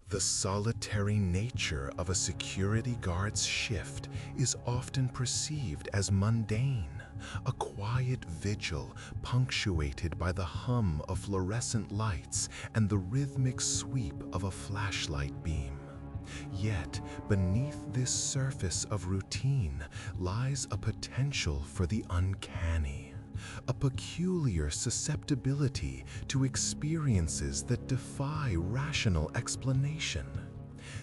The solitary nature of a security guard's shift is often perceived as mundane, a quiet vigil punctuated by the hum of fluorescent lights and the rhythmic sweep of a flashlight beam. Yet, beneath this surface of routine lies a potential for the uncanny, a peculiar susceptibility to experiences that defy rational explanation.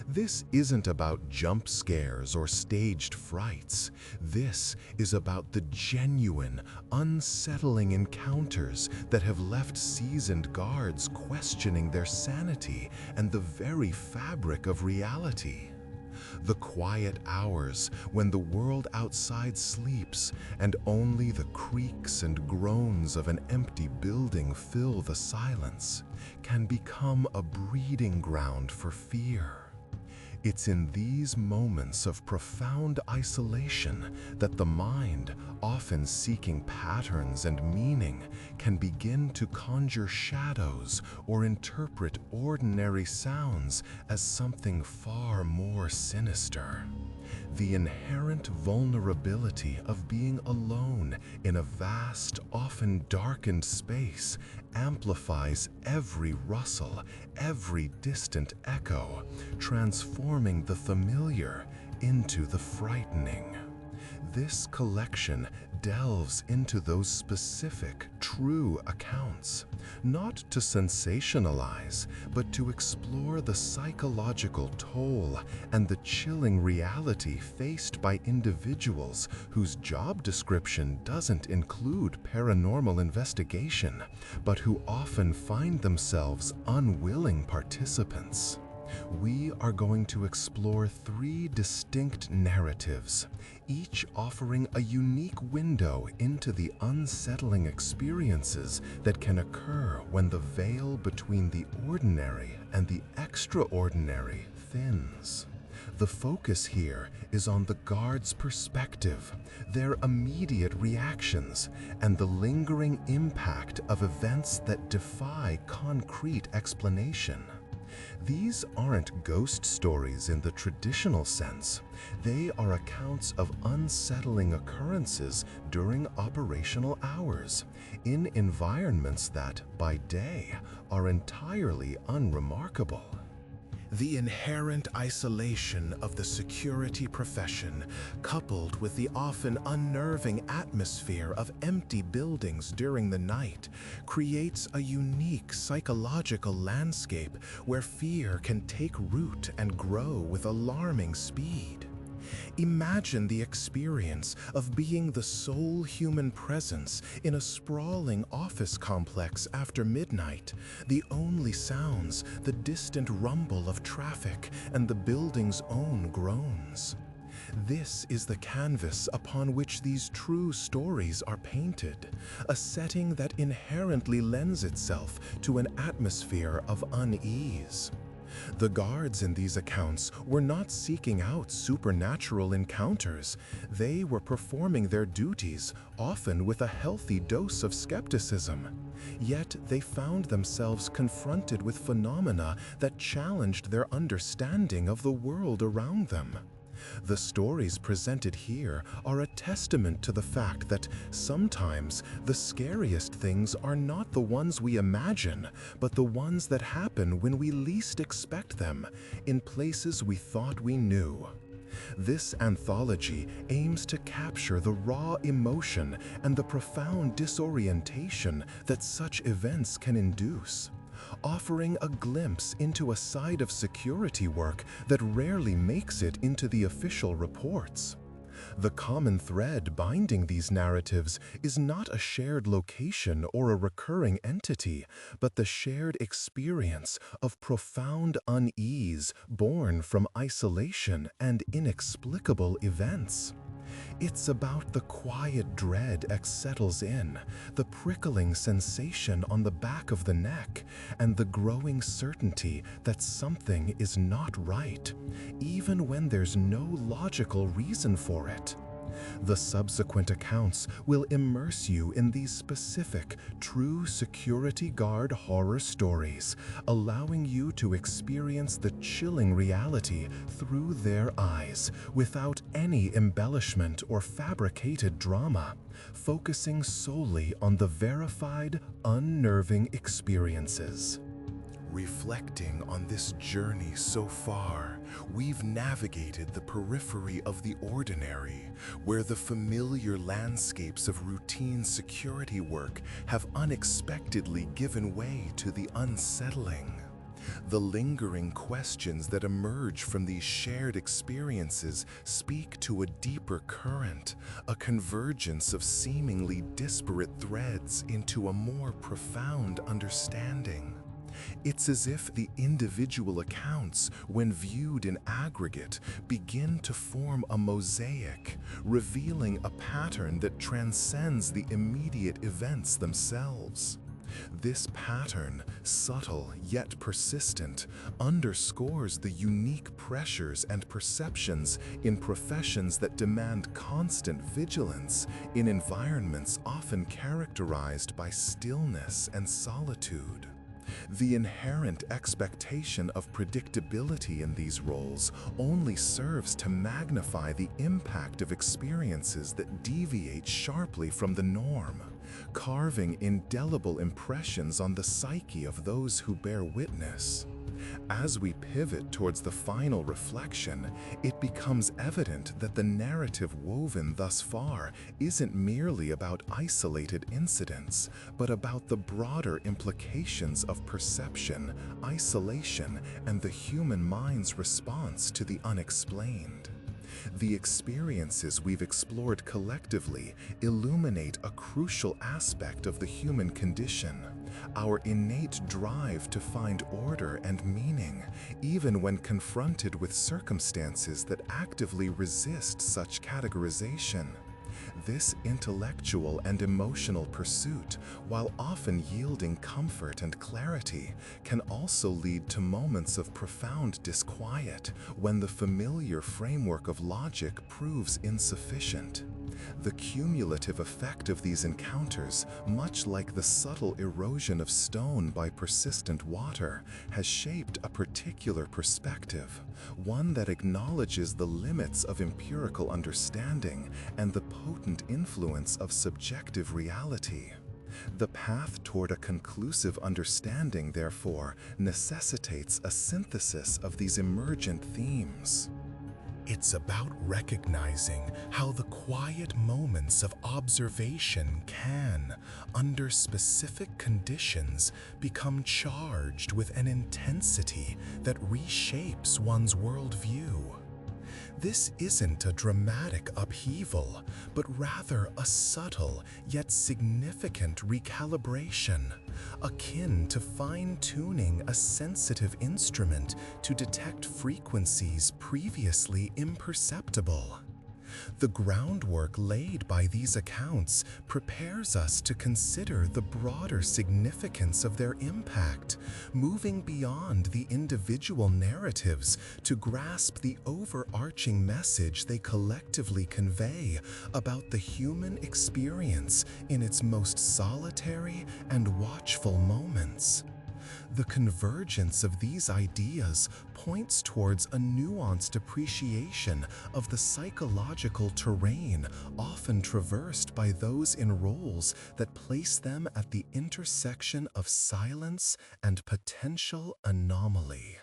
This isn't about jump scares or staged frights. This is about the genuine, unsettling encounters that have left seasoned guards questioning their sanity and the very fabric of reality. The quiet hours when the world outside sleeps and only the creaks and groans of an empty building fill the silence can become a breeding ground for fear. It's in these moments of profound isolation that the mind, often seeking patterns and meaning, can begin to conjure shadows or interpret ordinary sounds as something far more sinister. The inherent vulnerability of being alone in a vast, often darkened space amplifies every rustle, every distant echo, transforming the familiar into the frightening. This collection delves into those specific, true accounts, not to sensationalize, but to explore the psychological toll and the chilling reality faced by individuals whose job description doesn't include paranormal investigation, but who often find themselves unwilling participants. We are going to explore 3 distinct narratives, each offering a unique window into the unsettling experiences that can occur when the veil between the ordinary and the extraordinary thins. The focus here is on the guard's perspective, their immediate reactions, and the lingering impact of events that defy concrete explanation. These aren't ghost stories in the traditional sense. They are accounts of unsettling occurrences during operational hours, in environments that, by day, are entirely unremarkable. The inherent isolation of the security profession, coupled with the often unnerving atmosphere of empty buildings during the night, creates a unique psychological landscape where fear can take root and grow with alarming speed. Imagine the experience of being the sole human presence in a sprawling office complex after midnight. The only sounds, the distant rumble of traffic and the building's own groans. This is the canvas upon which these true stories are painted, a setting that inherently lends itself to an atmosphere of unease. The guards in these accounts were not seeking out supernatural encounters. They were performing their duties, often with a healthy dose of skepticism. Yet they found themselves confronted with phenomena that challenged their understanding of the world around them. The stories presented here are a testament to the fact that sometimes the scariest things are not the ones we imagine, but the ones that happen when we least expect them, in places we thought we knew. This anthology aims to capture the raw emotion and the profound disorientation that such events can induce, offering a glimpse into a side of security work that rarely makes it into the official reports. The common thread binding these narratives is not a shared location or a recurring entity, but the shared experience of profound unease born from isolation and inexplicable events. It's about the quiet dread that settles in, the prickling sensation on the back of the neck, and the growing certainty that something is not right, even when there's no logical reason for it. The subsequent accounts will immerse you in these specific, true security guard horror stories, allowing you to experience the chilling reality through their eyes, without any embellishment or fabricated drama, focusing solely on the verified, unnerving experiences. Reflecting on this journey so far, we've navigated the periphery of the ordinary, where the familiar landscapes of routine security work have unexpectedly given way to the unsettling. The lingering questions that emerge from these shared experiences speak to a deeper current, a convergence of seemingly disparate threads into a more profound understanding. It's as if the individual accounts, when viewed in aggregate, begin to form a mosaic, revealing a pattern that transcends the immediate events themselves. This pattern, subtle yet persistent, underscores the unique pressures and perceptions in professions that demand constant vigilance, in environments often characterized by stillness and solitude. The inherent expectation of predictability in these roles only serves to magnify the impact of experiences that deviate sharply from the norm, carving indelible impressions on the psyche of those who bear witness. As we pivot towards the final reflection, it becomes evident that the narrative woven thus far isn't merely about isolated incidents, but about the broader implications of perception, isolation, and the human mind's response to the unexplained. The experiences we've explored collectively illuminate a crucial aspect of the human condition, our innate drive to find order and meaning, even when confronted with circumstances that actively resist such categorization. This intellectual and emotional pursuit, while often yielding comfort and clarity, can also lead to moments of profound disquiet when the familiar framework of logic proves insufficient. The cumulative effect of these encounters, much like the subtle erosion of stone by persistent water, has shaped a particular perspective, one that acknowledges the limits of empirical understanding and the potent influence of subjective reality. The path toward a conclusive understanding, therefore, necessitates a synthesis of these emergent themes. It's about recognizing how the quiet moments of observation can, under specific conditions, become charged with an intensity that reshapes one's worldview. This isn't a dramatic upheaval, but rather a subtle yet significant recalibration, akin to fine-tuning a sensitive instrument to detect frequencies previously imperceptible. The groundwork laid by these accounts prepares us to consider the broader significance of their impact, moving beyond the individual narratives to grasp the overarching message they collectively convey about the human experience in its most solitary and watchful moments. The convergence of these ideas points towards a nuanced appreciation of the psychological terrain often traversed by those in roles that place them at the intersection of silence and potential anomaly.